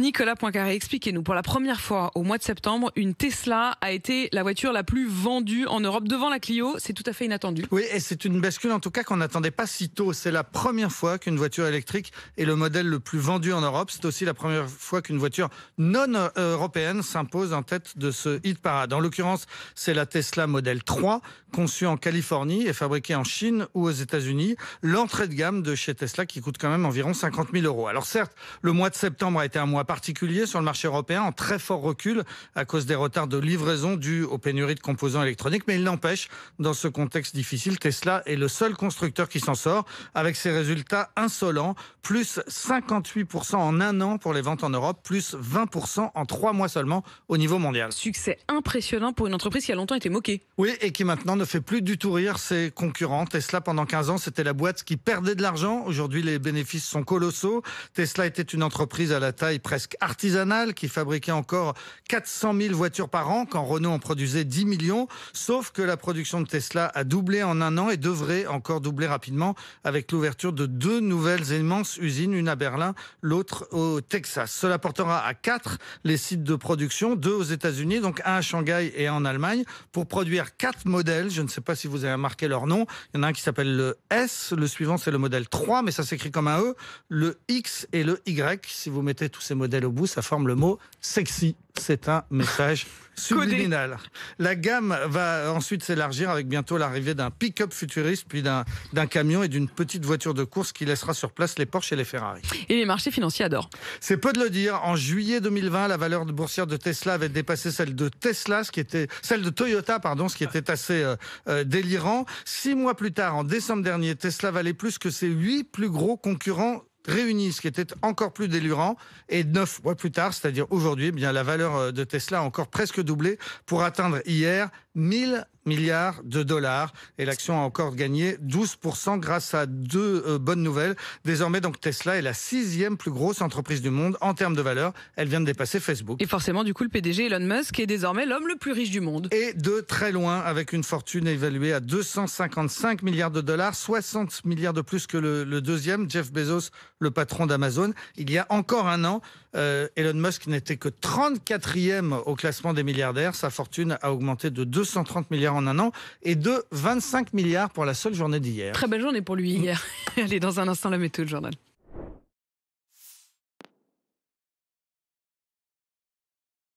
Nicolas Poincaré, expliquez-nous. Pour la première fois au mois de septembre, une Tesla a été la voiture la plus vendue en Europe devant la Clio. C'est tout à fait inattendu. Oui, et c'est une bascule en tout cas qu'on n'attendait pas si tôt. C'est la première fois qu'une voiture électrique est le modèle le plus vendu en Europe. C'est aussi la première fois qu'une voiture non européenne s'impose en tête de ce hit parade. En l'occurrence, c'est la Tesla Model 3, conçue en Californie et fabriquée en Chine ou aux États-Unis. L'entrée de gamme de chez Tesla qui coûte quand même environ 50 000 euros. Alors certes, le mois de septembre a été un mois particulier sur le marché européen, en très fort recul à cause des retards de livraison dus aux pénuries de composants électroniques. Mais il n'empêche, dans ce contexte difficile, Tesla est le seul constructeur qui s'en sort avec ses résultats insolents. Plus 58% en un an pour les ventes en Europe, plus 20% en 3 mois seulement au niveau mondial. Succès impressionnant pour une entreprise qui a longtemps été moquée. Oui, et qui maintenant ne fait plus du tout rire ses concurrents. Tesla, pendant 15 ans, c'était la boîte qui perdait de l'argent. Aujourd'hui, les bénéfices sont colossaux. Tesla était une entreprise à la taille presque artisanale qui fabriquait encore 400 000 voitures par an quand Renault en produisait 10 millions. Sauf que la production de Tesla a doublé en un an et devrait encore doubler rapidement avec l'ouverture de 2 nouvelles immenses usines, une à Berlin, l'autre au Texas. Cela portera à 4 les sites de production, 2 aux États-Unis, donc un à Shanghai et un en Allemagne, pour produire 4 modèles. Je ne sais pas si vous avez remarqué leur nom. Il y en a un qui s'appelle le S, le suivant c'est le modèle 3, mais ça s'écrit comme un E, le X et le Y. Si vous mettez tous ces modèles au bout, ça forme le mot sexy. C'est un message subliminal. La gamme va ensuite s'élargir avec bientôt l'arrivée d'un pick-up futuriste, puis d'un camion et d'une petite voiture de course qui laissera sur place les Porsche et les Ferrari. Et les marchés financiers adorent. C'est peu de le dire. En juillet 2020, la valeur boursière de Tesla avait dépassé celle de Toyota, ce qui était assez délirant. 6 mois plus tard, en décembre dernier, Tesla valait plus que ses 8 plus gros concurrents réunis, ce qui était encore plus délirant. Et 9 mois plus tard, c'est-à-dire aujourd'hui, la valeur de Tesla a encore presque doublé pour atteindre hier 1000 milliards de dollars. Et l'action a encore gagné 12% grâce à 2 bonnes nouvelles. Désormais, donc, Tesla est la 6e plus grosse entreprise du monde en termes de valeur. Elle vient de dépasser Facebook. Et forcément, du coup, le PDG Elon Musk est désormais l'homme le plus riche du monde. Et de très loin, avec une fortune évaluée à 255 milliards de dollars, 60 milliards de plus que le deuxième, Jeff Bezos, le patron d'Amazon. Il y a encore un an, Elon Musk n'était que 34e au classement des milliardaires. Sa fortune a augmenté de 230 milliards en un an et de 25 milliards pour la seule journée d'hier. Très belle journée pour lui hier. Allez, dans un instant, la météo, le journal.